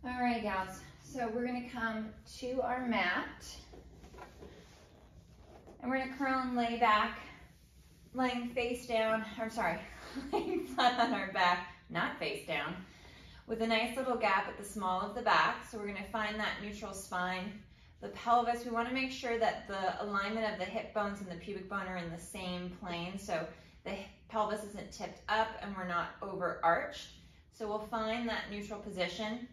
All right, gals, so we're gonna come to our mat and we're gonna curl and lay back, laying face down, or sorry, laying flat on our back, not face down, with a nice little gap at the small of the back. So we're gonna find that neutral spine. The pelvis, we wanna make sure that the alignment of the hip bones and the pubic bone are in the same plane, so the pelvis isn't tipped up and we're not overarched. So we'll find that neutral position.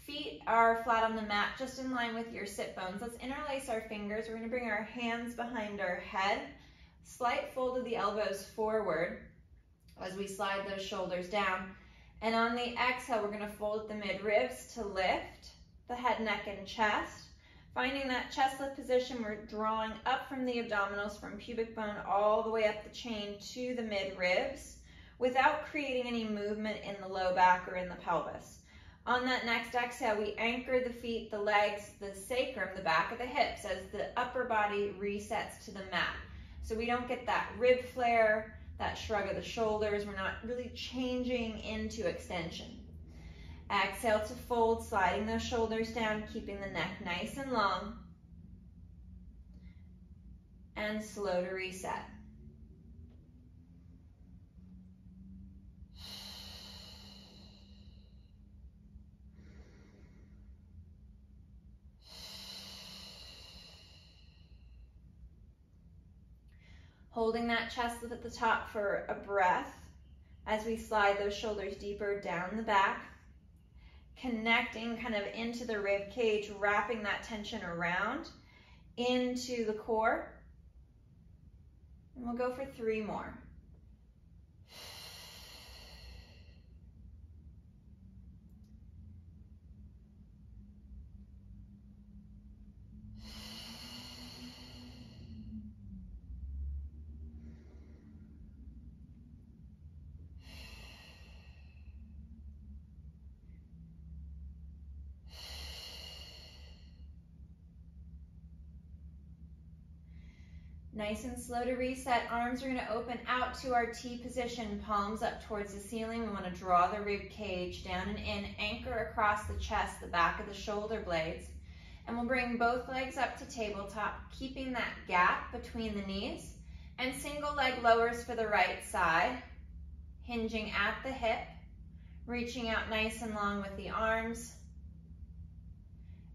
Feet are flat on the mat, just in line with your sit bones. Let's interlace our fingers. We're gonna bring our hands behind our head. Slight fold of the elbows forward as we slide those shoulders down. And on the exhale, we're gonna fold the mid-ribs to lift the head, neck, and chest. Finding that chest lift position, we're drawing up from the abdominals, from pubic bone all the way up the chain to the mid-ribs without creating any movement in the low back or in the pelvis. On that next exhale, we anchor the feet, the legs, the sacrum, the back of the hips as the upper body resets to the mat. So we don't get that rib flare, that shrug of the shoulders. We're not really changing into extension. Exhale to fold, sliding those shoulders down, keeping the neck nice and long. And slow to reset. Holding that chest lift at the top for a breath as we slide those shoulders deeper down the back, connecting kind of into the rib cage, wrapping that tension around into the core. And we'll go for 3 more. Nice and slow to reset. Arms are going to open out to our T position, palms up towards the ceiling. We want to draw the rib cage down and in, anchor across the chest, the back of the shoulder blades. And we'll bring both legs up to tabletop, keeping that gap between the knees. And single leg lowers for the right side, hinging at the hip, reaching out nice and long with the arms.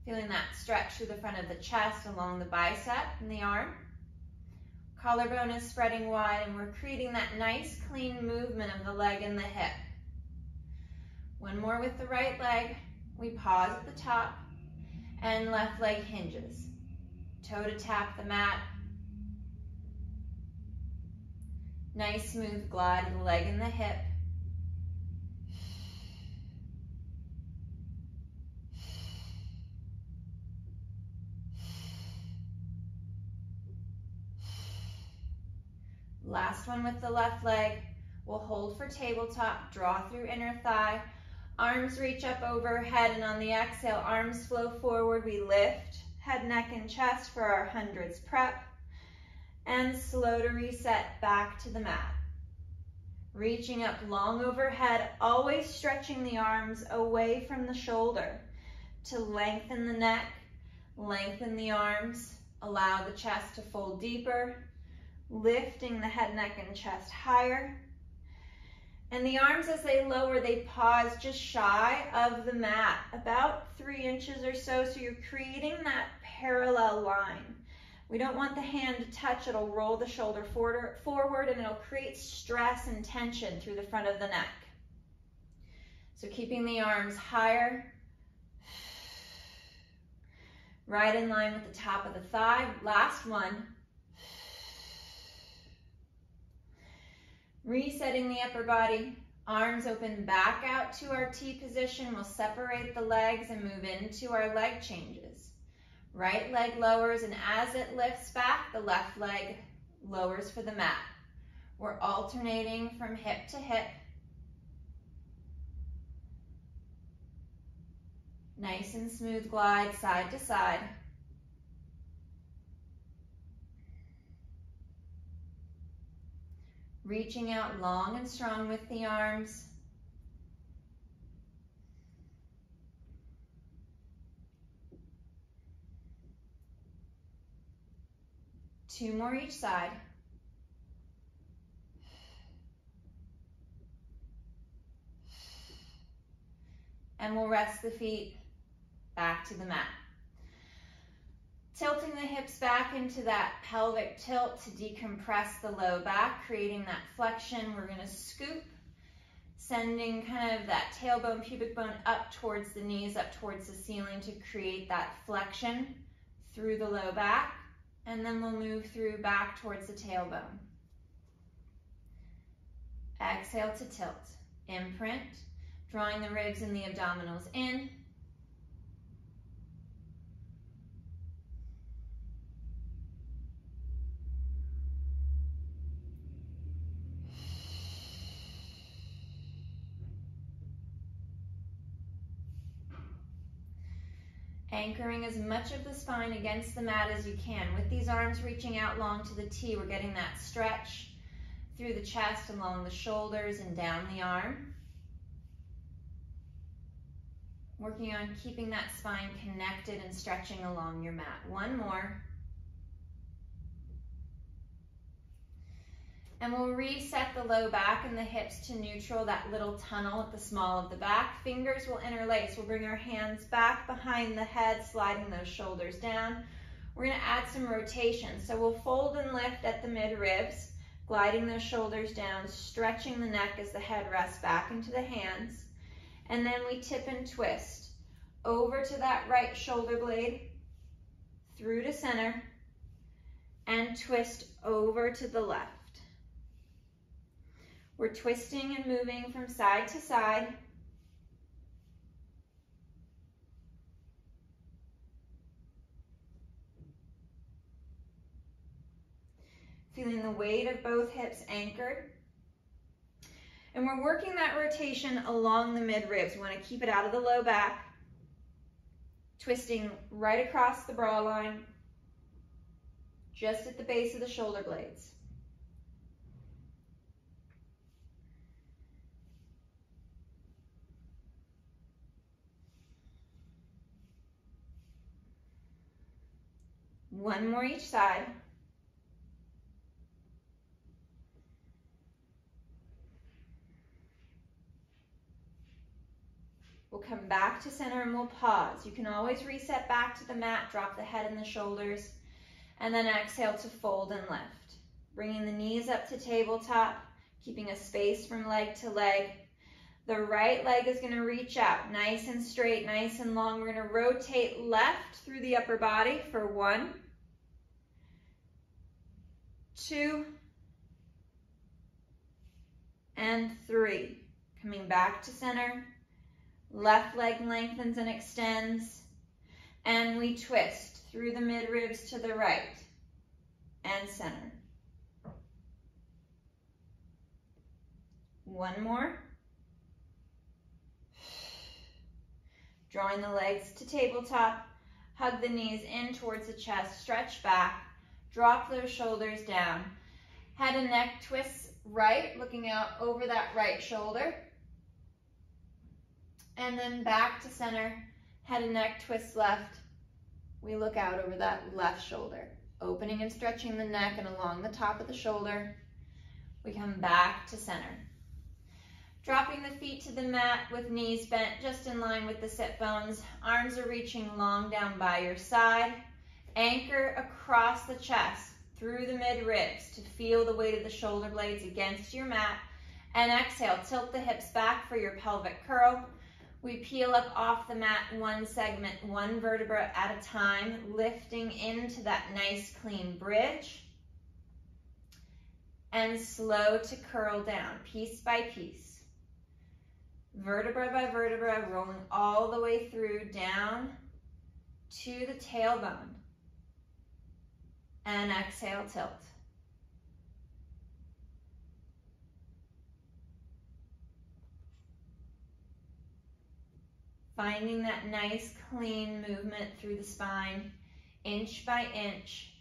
Feeling that stretch through the front of the chest, along the bicep and the arm. Collarbone is spreading wide and we're creating that nice clean movement of the leg and the hip. One more with the right leg. We pause at the top and left leg hinges. Toe to tap the mat. Nice smooth glide of the leg and the hip. Last one with the left leg. We'll hold for tabletop, draw through inner thigh. Arms reach up overhead, and on the exhale, arms flow forward. We lift head, neck, and chest for our hundreds prep. And slow to reset back to the mat. Reaching up long overhead, always stretching the arms away from the shoulder to lengthen the neck, lengthen the arms, allow the chest to fold deeper. Lifting the head, neck, and chest higher. And the arms, as they lower, they pause just shy of the mat, about 3 inches or so, so you're creating that parallel line. We don't want the hand to touch. It'll roll the shoulder forward and it'll create stress and tension through the front of the neck. So keeping the arms higher, right in line with the top of the thigh. Last one. Resetting the upper body, arms open back out to our T position. We'll separate the legs and move into our leg changes. Right leg lowers, and as it lifts back, the left leg lowers for the mat. We're alternating from hip to hip. Nice and smooth glide side to side. Reaching out long and strong with the arms. 2 more each side. And we'll rest the feet back to the mat. Tilting the hips back into that pelvic tilt to decompress the low back, creating that flexion. We're gonna scoop, sending kind of that tailbone, pubic bone up towards the knees, up towards the ceiling to create that flexion through the low back. And then we'll move through back towards the tailbone. Exhale to tilt. Imprint, drawing the ribs and the abdominals in. Anchoring as much of the spine against the mat as you can. With these arms reaching out long to the T, we're getting that stretch through the chest, along the shoulders, and down the arm. Working on keeping that spine connected and stretching along your mat. One more. And we'll reset the low back and the hips to neutral, that little tunnel at the small of the back. Fingers will interlace. We'll bring our hands back behind the head, sliding those shoulders down. We're going to add some rotation. So we'll fold and lift at the mid-ribs, gliding those shoulders down, stretching the neck as the head rests back into the hands. And then we tip and twist over to that right shoulder blade, through to center, and twist over to the left. We're twisting and moving from side to side. Feeling the weight of both hips anchored. And we're working that rotation along the mid-ribs. We want to keep it out of the low back. Twisting right across the bra line, just at the base of the shoulder blades. One more each side. We'll come back to center and we'll pause. You can always reset back to the mat, drop the head and the shoulders, and then exhale to fold and lift. Bringing the knees up to tabletop, keeping a space from leg to leg. The right leg is going to reach out, nice and straight, nice and long. We're going to rotate left through the upper body for 1, 2, and 3. Coming back to center. Left leg lengthens and extends. And we twist through the mid-ribs to the right and center. One more. Drawing the legs to tabletop. Hug the knees in towards the chest. Stretch back. Drop those shoulders down. Head and neck twists right, looking out over that right shoulder. And then back to center. Head and neck twists left. We look out over that left shoulder. Opening and stretching the neck and along the top of the shoulder. We come back to center. Dropping the feet to the mat with knees bent just in line with the sit bones. Arms are reaching long down by your side. Anchor across the chest through the mid-ribs to feel the weight of the shoulder blades against your mat. And exhale, tilt the hips back for your pelvic curl. We peel up off the mat, one segment, one vertebra at a time, lifting into that nice clean bridge. And slow to curl down, piece by piece. Vertebra by vertebra, rolling all the way through, down to the tailbone. And exhale, tilt. Finding that nice, clean movement through the spine, inch by inch.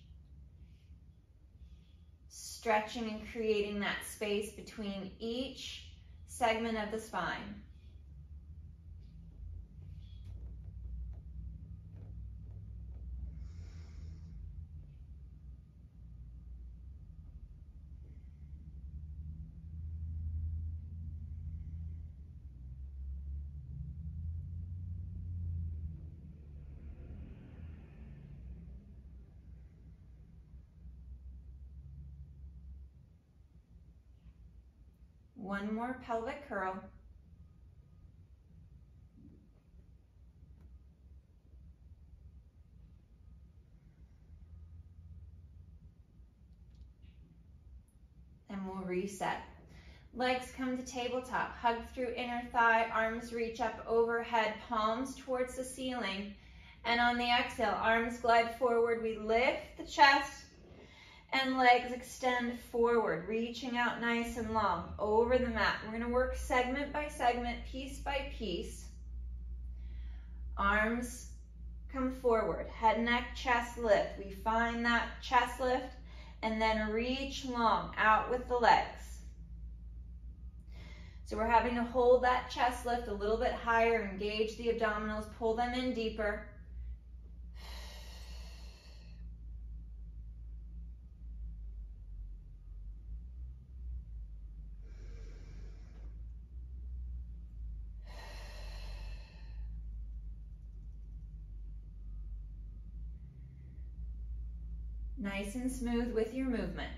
Stretching and creating that space between each segment of the spine. One more pelvic curl. And we'll reset. Legs come to tabletop, hug through inner thigh, arms reach up overhead, palms towards the ceiling. And on the exhale, arms glide forward. We lift the chest and legs extend forward, reaching out nice and long over the mat. We're going to work segment by segment, piece by piece. Arms come forward, head, neck, chest lift. We find that chest lift and then reach long out with the legs. So we're having to hold that chest lift a little bit higher, engage the abdominals, pull them in deeper. Nice and smooth with your movement.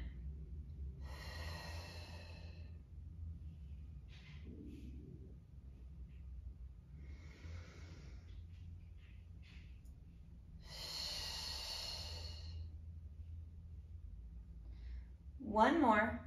One more.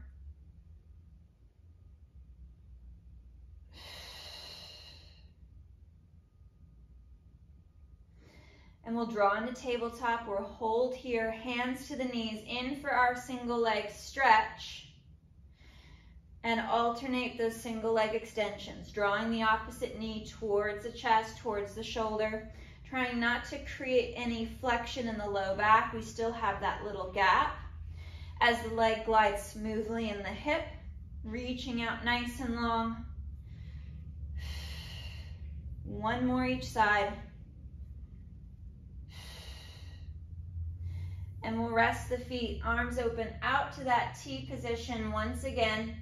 And we'll draw into tabletop. We'll hold here, hands to the knees, in for our single leg stretch. And alternate those single leg extensions, drawing the opposite knee towards the chest, towards the shoulder, trying not to create any flexion in the low back. We still have that little gap. As the leg glides smoothly in the hip, reaching out nice and long. One more each side. And we'll rest the feet, arms open out to that T position once again.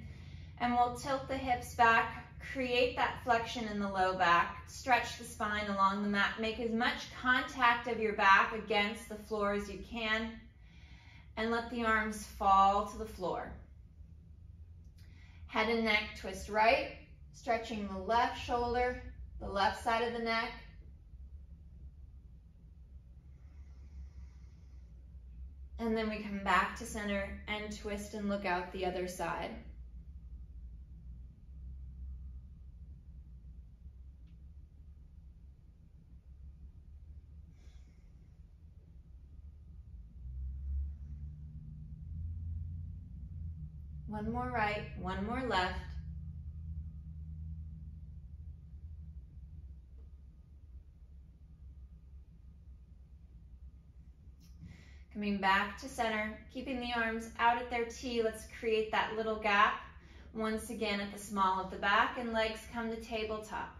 And we'll tilt the hips back, create that flexion in the low back, stretch the spine along the mat, make as much contact of your back against the floor as you can. And let the arms fall to the floor. Head and neck twist right, stretching the left shoulder, the left side of the neck. And then we come back to center and twist and look out the other side. One more right, one more left. Coming back to center, keeping the arms out at their T. Let's create that little gap. Once again at the small of the back, and legs come to tabletop.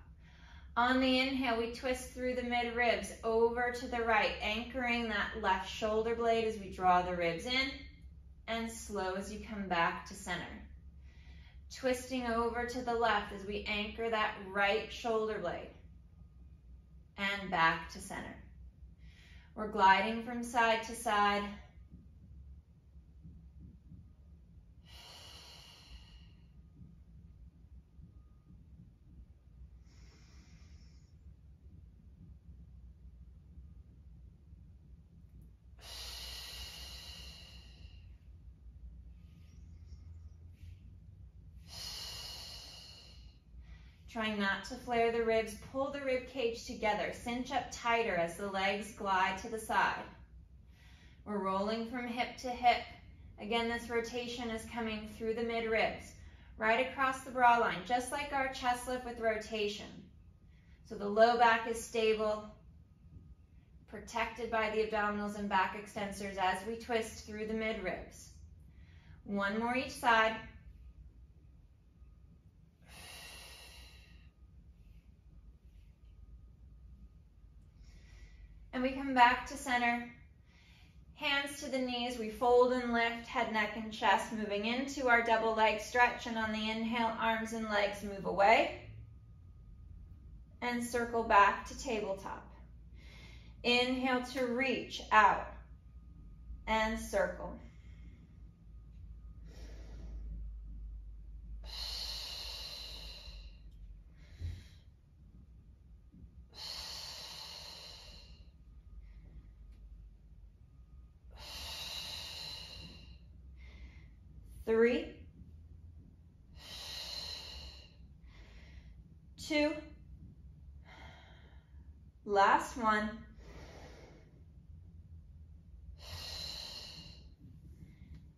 On the inhale, we twist through the mid ribs over to the right, anchoring that left shoulder blade as we draw the ribs in. And slow as you come back to center. Twisting over to the left as we anchor that right shoulder blade. And back to center. We're gliding from side to side. Trying not to flare the ribs, pull the rib cage together, cinch up tighter as the legs glide to the side. We're rolling from hip to hip. Again, this rotation is coming through the mid ribs, right across the bra line, just like our chest lift with rotation. So the low back is stable, protected by the abdominals and back extensors as we twist through the mid ribs. One more each side. And we come back to center, hands to the knees, we fold and lift, head, neck, and chest, moving into our double leg stretch, and on the inhale, arms and legs move away, and circle back to tabletop. Inhale to reach out, and circle. 2. Last one.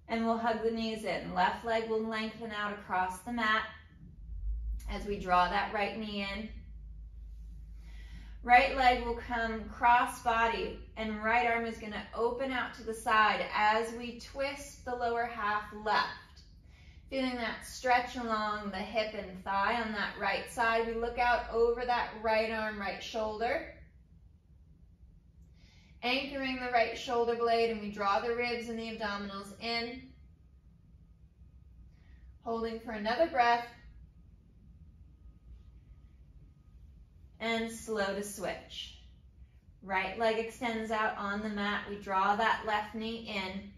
And we'll hug the knees in. Left leg will lengthen out across the mat as we draw that right knee in. Right leg will come cross body, and right arm is going to open out to the side as we twist the lower half left. Feeling that stretch along the hip and thigh on that right side. We look out over that right arm, right shoulder. Anchoring the right shoulder blade, and we draw the ribs and the abdominals in. Holding for another breath. And slow to switch. Right leg extends out on the mat. We draw that left knee in.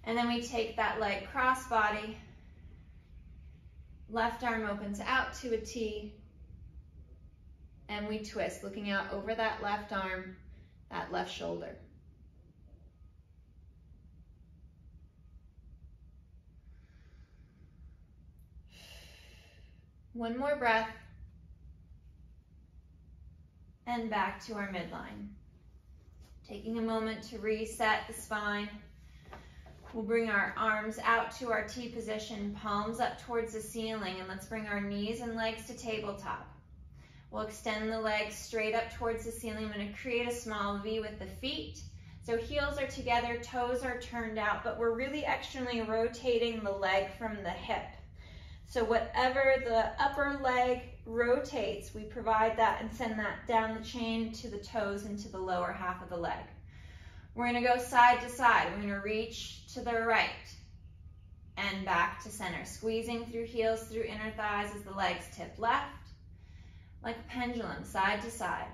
And then we take that leg cross body. Left arm opens out to a T. And we twist, looking out over that left arm, that left shoulder. One more breath. And back to our midline. Taking a moment to reset the spine. We'll bring our arms out to our T position, palms up towards the ceiling, and let's bring our knees and legs to tabletop. We'll extend the legs straight up towards the ceiling. I'm going to create a small V with the feet. So heels are together, toes are turned out, but we're really externally rotating the leg from the hip. So whatever the upper leg rotates, we provide that and send that down the chain to the toes and to the lower half of the leg. We're going to go side to side. We're going to reach to the right and back to center, squeezing through heels, through inner thighs as the legs tip left, like a pendulum, side to side.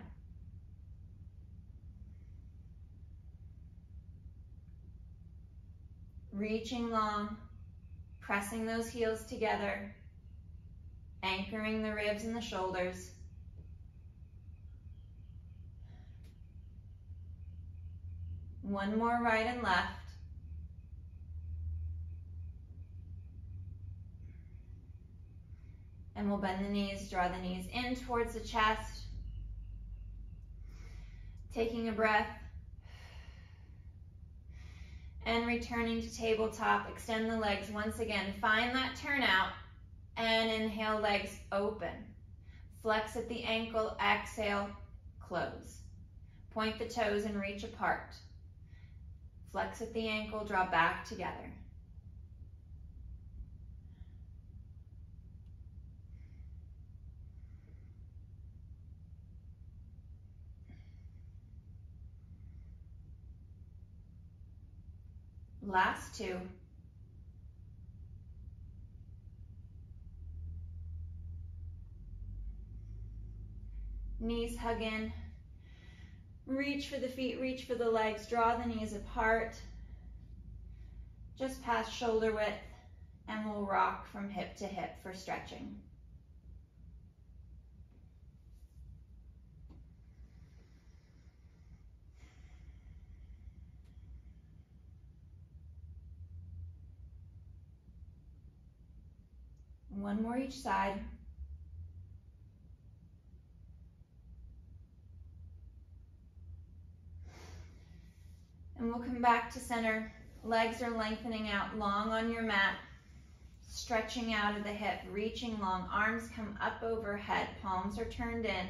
Reaching long, pressing those heels together, anchoring the ribs and the shoulders. One more right and left. And we'll bend the knees, draw the knees in towards the chest. Taking a breath. And returning to tabletop, extend the legs once again. Find that turnout and inhale, legs open. Flex at the ankle, exhale, close. Point the toes and reach apart. Flex at the ankle, draw back together. Last two. Knees hug in. Reach for the feet, reach for the legs. Draw the knees apart, just past shoulder width, and we'll rock from hip to hip for stretching. One more each side. And we'll come back to center. Legs are lengthening out long on your mat, stretching out of the hip, reaching long. Arms come up overhead, palms are turned in.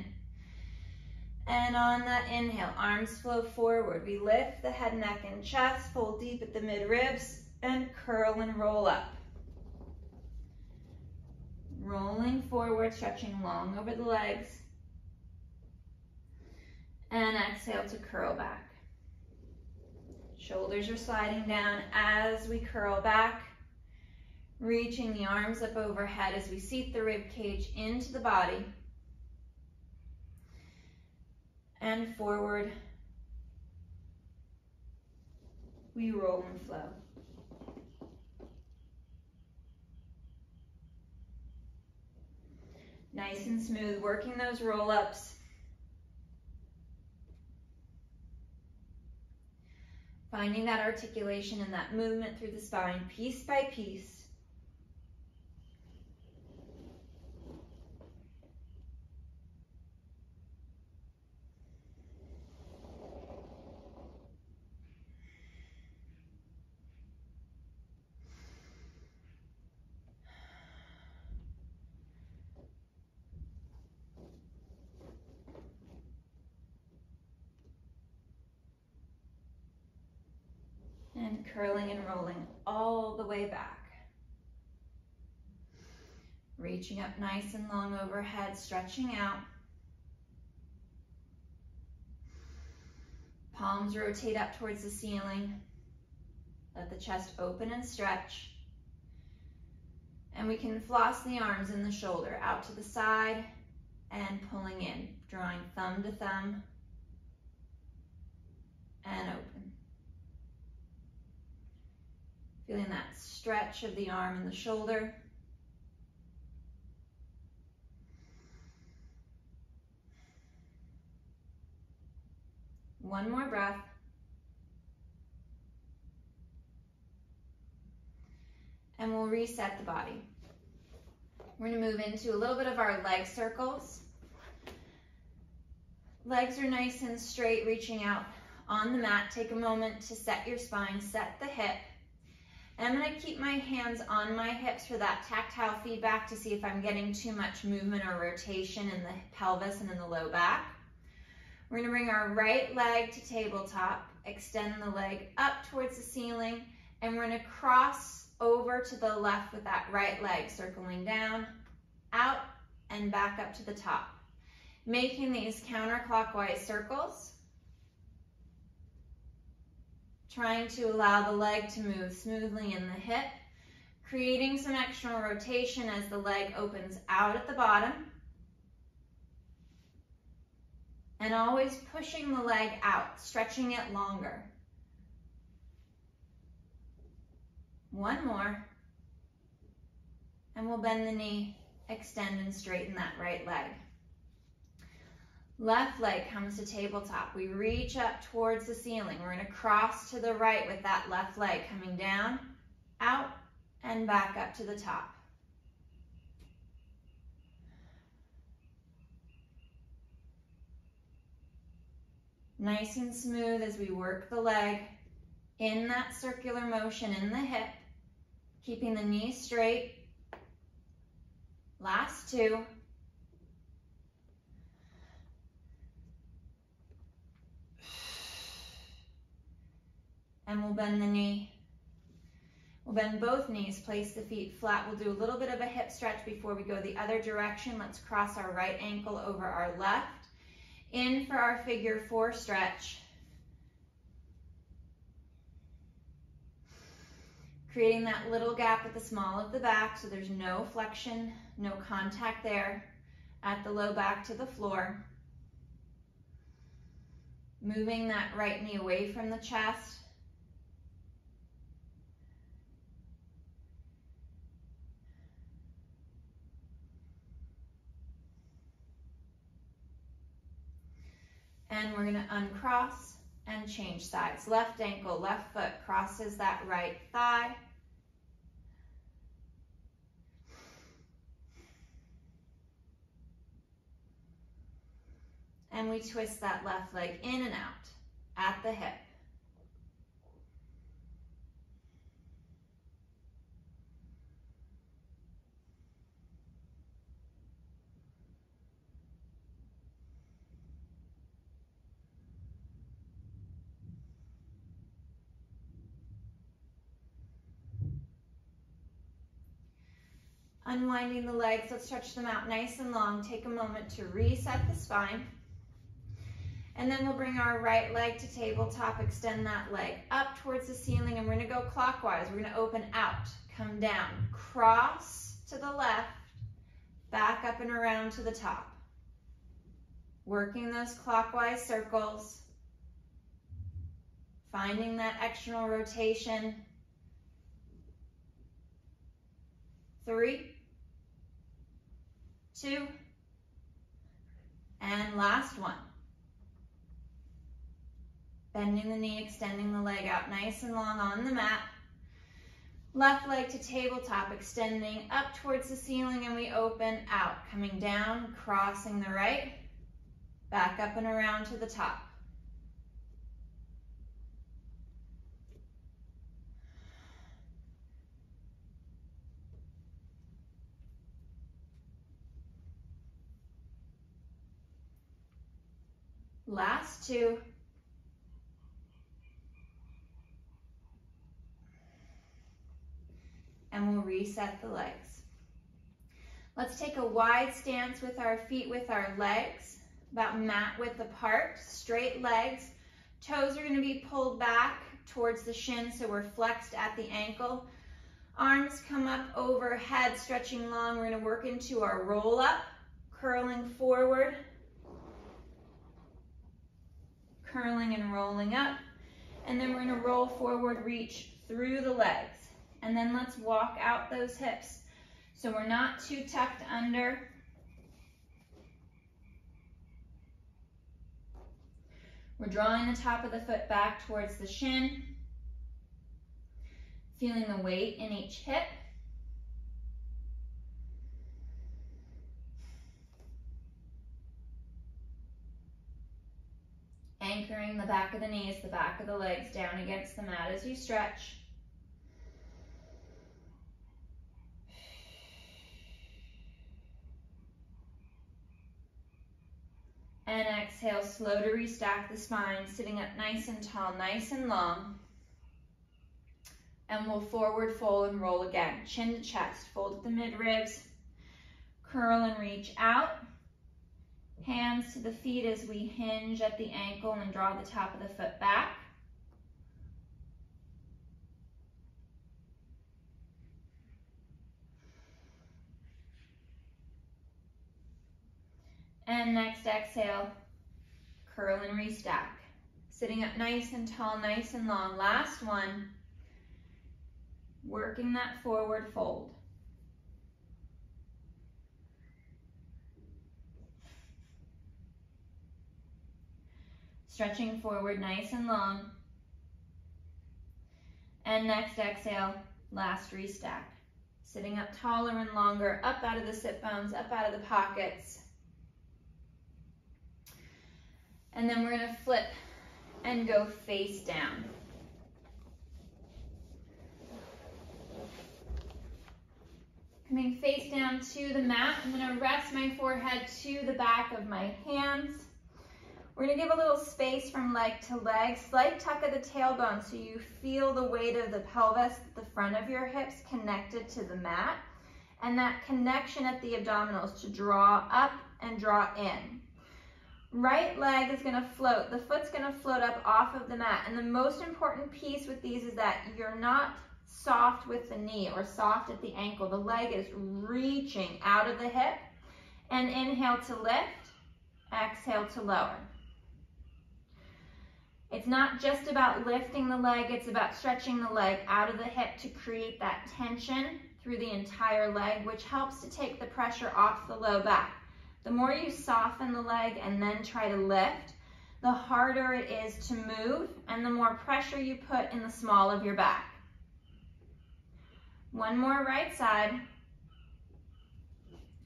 And on that inhale, arms flow forward. We lift the head, neck, and chest, fold deep at the mid-ribs, and curl and roll up. Rolling forward, stretching long over the legs. And exhale to curl back. Shoulders are sliding down as we curl back, reaching the arms up overhead as we seat the rib cage into the body. And forward, we roll and flow. Nice and smooth, working those roll-ups. Finding that articulation and that movement through the spine, piece by piece. curling and rolling all the way back. Reaching up nice and long overhead, stretching out. Palms rotate up towards the ceiling. Let the chest open and stretch. And we can floss the arms and the shoulder out to the side and pulling in, drawing thumb to thumb and open. Feeling that stretch of the arm and the shoulder. One more breath. And we'll reset the body. We're going to move into a little bit of our leg circles. Legs are nice and straight, reaching out on the mat. Take a moment to set your spine, set the hip. And I'm going to keep my hands on my hips for that tactile feedback to see if I'm getting too much movement or rotation in the pelvis and in the low back. We're going to bring our right leg to tabletop, extend the leg up towards the ceiling, and we're going to cross over to the left with that right leg, circling down, out, and back up to the top. Making these counterclockwise circles, trying to allow the leg to move smoothly in the hip, creating some external rotation as the leg opens out at the bottom, and always pushing the leg out, stretching it longer. One more, and we'll bend the knee, extend and straighten that right leg. Left leg comes to tabletop. We reach up towards the ceiling. We're going to cross to the right with that left leg, coming down, out, and back up to the top. Nice and smooth as we work the leg in that circular motion in the hip, keeping the knee straight. Last two. And we'll bend the knee. We'll bend both knees, place the feet flat. We'll do a little bit of a hip stretch before we go the other direction. Let's cross our right ankle over our left. In for our figure four stretch. Creating that little gap at the small of the back so there's no flexion, no contact there at the low back to the floor. Moving that right knee away from the chest. And we're going to uncross and change sides. Left ankle, left foot crosses that right thigh. And we twist that left leg in and out at the hip. Unwinding the legs, let's stretch them out nice and long. Take a moment to reset the spine. And then we'll bring our right leg to tabletop, extend that leg up towards the ceiling, and we're going to go clockwise. We're going to open out, come down, cross to the left, back up and around to the top. Working those clockwise circles, finding that external rotation. 3, 2, and last one. Bending the knee, extending the leg out nice and long on the mat. Left leg to tabletop, extending up towards the ceiling, and we open out, coming down, crossing the right, back up and around to the top. Last two. and we'll reset the legs. Let's take a wide stance with our feet with our legs, about mat width apart, straight legs. Toes are going to be pulled back towards the shin, so we're flexed at the ankle. Arms come up overhead, stretching long. We're going to work into our roll up, curling forward, curling and rolling up. And then we're going to roll forward, reach through the legs. And then let's walk out those hips. So we're not too tucked under. We're drawing the top of the foot back towards the shin. Feeling the weight in each hip. Anchoring the back of the knees, the back of the legs down against the mat as you stretch. And exhale, slow to restack the spine, sitting up nice and tall, nice and long. And we'll forward fold and roll again. Chin to chest, fold at the mid-ribs, curl and reach out. Hands to the feet as we hinge at the ankle and draw the top of the foot back. And next exhale, curl and restack. Sitting up nice and tall, nice and long. Last one. Working that forward fold. Stretching forward nice and long. And next exhale, last restack. Sitting up taller and longer, up out of the sit bones, up out of the pockets. And then we're going to flip and go face down. Coming face down to the mat, I'm going to rest my forehead to the back of my hands. We're going to give a little space from leg to leg, slight tuck of the tailbone so you feel the weight of the pelvis at the front of your hips connected to the mat, and that connection at the abdominals to draw up and draw in. Right leg is going to float. The foot's going to float up off of the mat. And the most important piece with these is that you're not soft with the knee or soft at the ankle. The leg is reaching out of the hip. And inhale to lift, exhale to lower. It's not just about lifting the leg, it's about stretching the leg out of the hip to create that tension through the entire leg, which helps to take the pressure off the low back. The more you soften the leg and then try to lift, the harder it is to move and the more pressure you put in the small of your back. One more right side,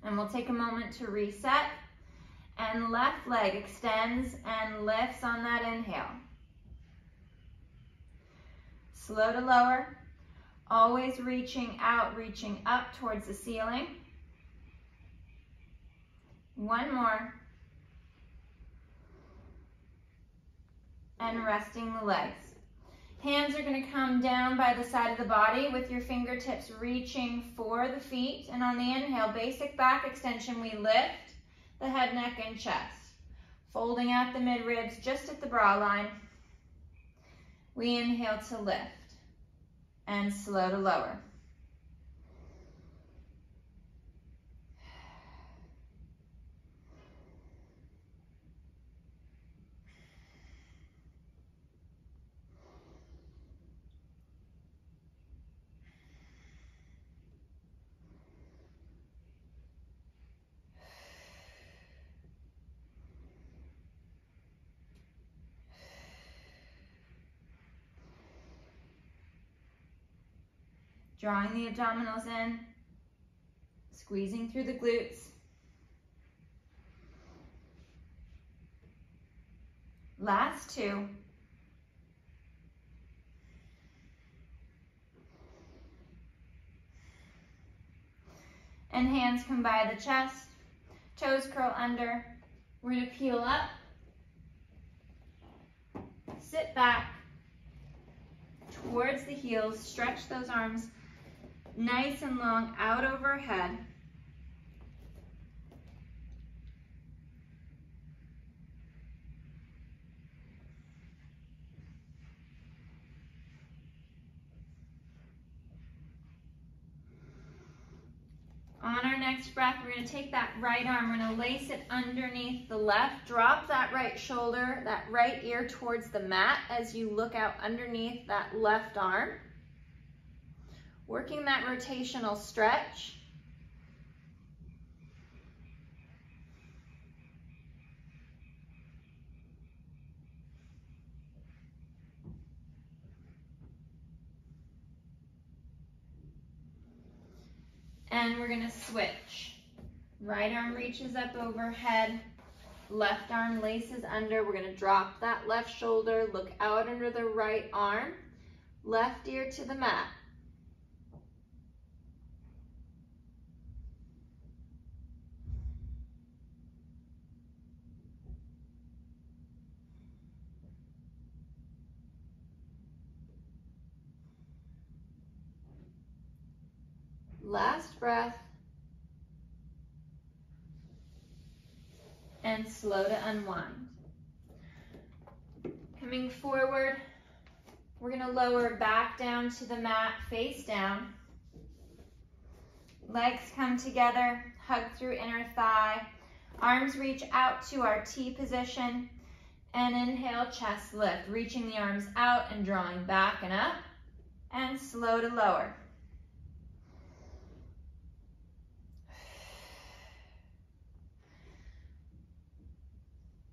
and we'll take a moment to reset. And left leg extends and lifts on that inhale. Slow to lower, always reaching out, reaching up towards the ceiling. One more. And resting the legs. Hands are going to come down by the side of the body with your fingertips reaching for the feet. And on the inhale, basic back extension, we lift the head, neck, and chest. Folding out the mid-ribs just at the bra line. We inhale to lift and slow to lower. Drawing the abdominals in, squeezing through the glutes. Last two. And hands come by the chest, toes curl under. We're going to peel up, sit back towards the heels, stretch those arms nice and long out overhead. On our next breath, we're going to take that right arm, we're going to lace it underneath the left, drop that right shoulder, that right ear towards the mat as you look out underneath that left arm. Working that rotational stretch. And we're going to switch. Right arm reaches up overhead, left arm laces under. We're going to drop that left shoulder, look out under the right arm, left ear to the mat. Last breath. And slow to unwind. Coming forward, we're going to lower back down to the mat, face down. Legs come together, hug through inner thigh. Arms reach out to our T position. And inhale, chest lift, reaching the arms out and drawing back and up. And slow to lower.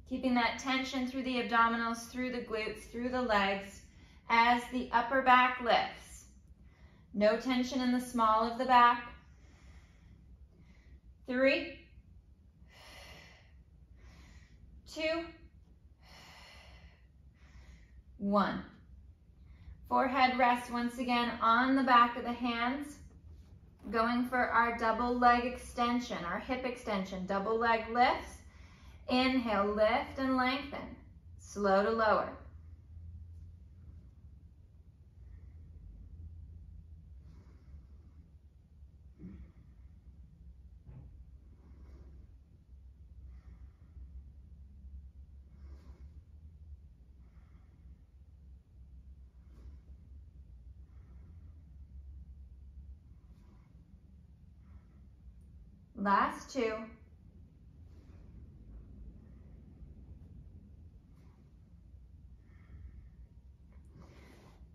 Keeping that tension through the abdominals, through the glutes, through the legs as the upper back lifts. No tension in the small of the back. 3, 2, 1. Forehead rests once again on the back of the hands. Going for our double leg extension, our hip extension, double leg lifts. Inhale, lift and lengthen. Slow to lower. Last 2.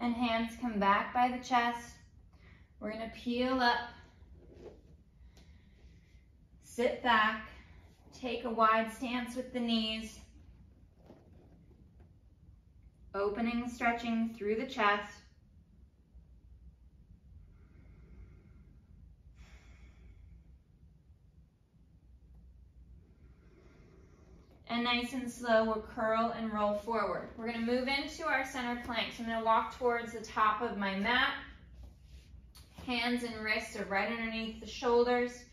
And hands come back by the chest. We're going to peel up, sit back, take a wide stance with the knees, opening, stretching through the chest. And nice and slow, we'll curl and roll forward. We're going to move into our center plank. So I'm going to walk towards the top of my mat. Hands and wrists are right underneath the shoulders.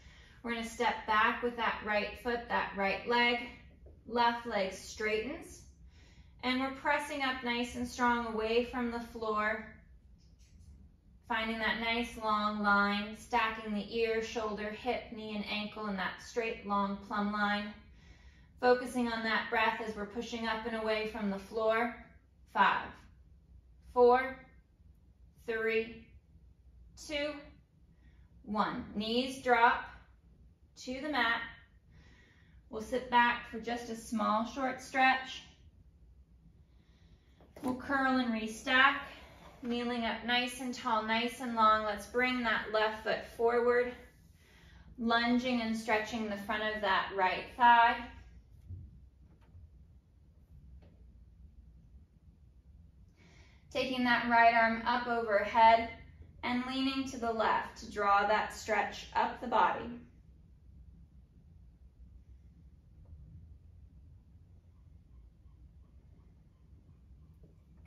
We're going to step back with that right foot, that right leg. Left leg straightens. And we're pressing up nice and strong away from the floor. Finding that nice long line, stacking the ear, shoulder, hip, knee, and ankle in that straight long plumb line. Focusing on that breath as we're pushing up and away from the floor. 5, 4, 3, 2, 1. Knees drop to the mat. We'll sit back for just a small, short stretch. We'll curl and restack. Kneeling up nice and tall, nice and long. Let's bring that left foot forward. Lunging and stretching the front of that right thigh. Taking that right arm up overhead and leaning to the left to draw that stretch up the body.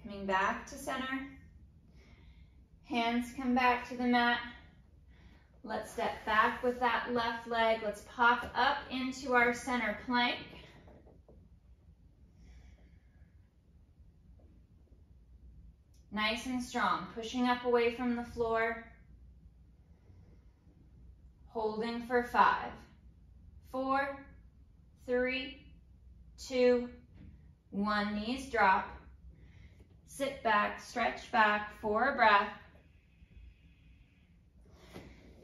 Coming back to center. Hands come back to the mat. Let's step back with that left leg. Let's pop up into our center plank. Nice and strong, pushing up away from the floor. Holding for 5, 4, 3, 2, 1. Knees drop. Sit back, stretch back for a breath.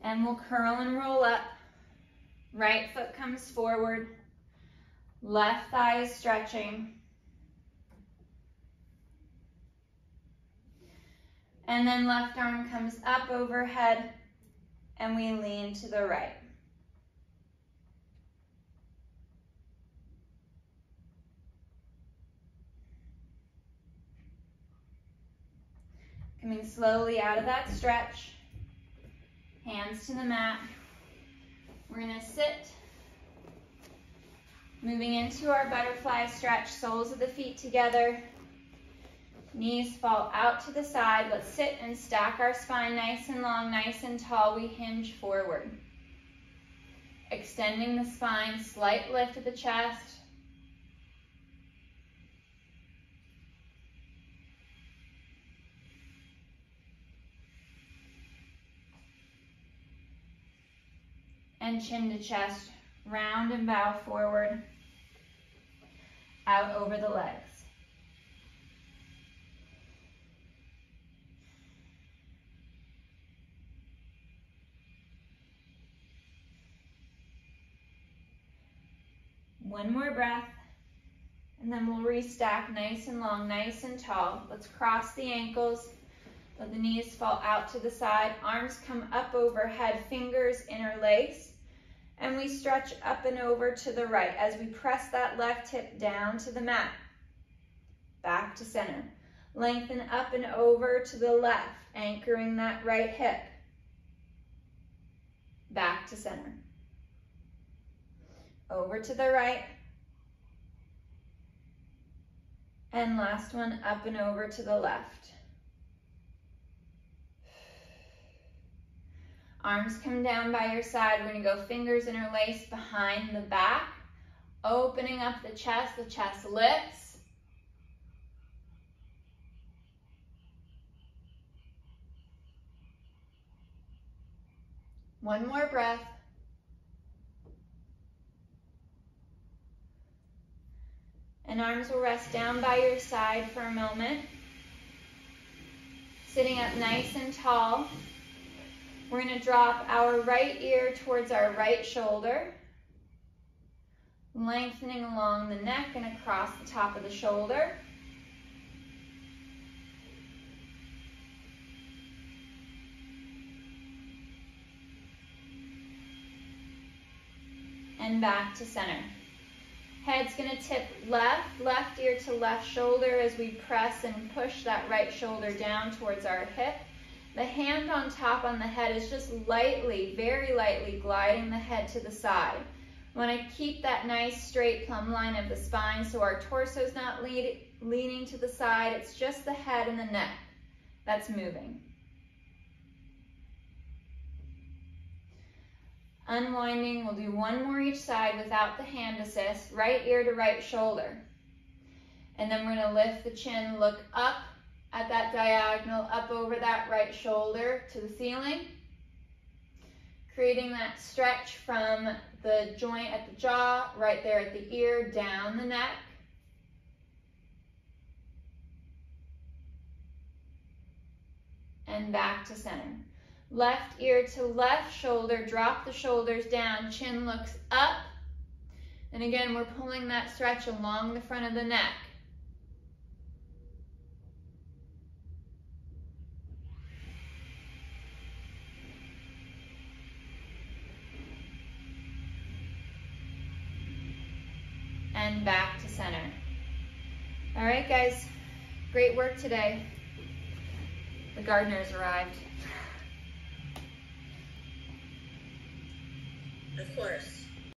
And we'll curl and roll up. Right foot comes forward. Left thigh is stretching. And then left arm comes up overhead and we lean to the right. Coming slowly out of that stretch. Hands to the mat. We're going to sit. Moving into our butterfly stretch, soles of the feet together. Knees fall out to the side. Let's sit and stack our spine nice and long, nice and tall. We hinge forward. Extending the spine, slight lift of the chest. And chin to chest, round and bow forward, out over the legs. One more breath, and then we'll restack nice and long, nice and tall. Let's cross the ankles, let the knees fall out to the side, arms come up overhead, fingers interlace, and we stretch up and over to the right as we press that left hip down to the mat. Back to center. Lengthen up and over to the left, anchoring that right hip. Back to center. Over to the right. And last one, up and over to the left. Arms come down by your side. We're going to go fingers interlaced behind the back. Opening up the chest lifts. One more breath. And arms will rest down by your side for a moment. Sitting up nice and tall. We're going to drop our right ear towards our right shoulder. Lengthening along the neck and across the top of the shoulder. And back to center. Head's going to tip left ear to left shoulder as we press and push that right shoulder down towards our hip. The hand on top on the head is just lightly, very lightly gliding the head to the side. We want to keep that nice straight plumb line of the spine so our torso is not leaning to the side. It's just the head and the neck that's moving. Unwinding, we'll do one more each side without the hand assist, right ear to right shoulder. And then we're going to lift the chin, look up at that diagonal, up over that right shoulder to the ceiling. Creating that stretch from the joint at the jaw, right there at the ear, down the neck. And back to center. Left ear to left shoulder, drop the shoulders down, chin looks up. And again, we're pulling that stretch along the front of the neck. And back to center. All right, guys, great work today. The gardeners arrived. Of course.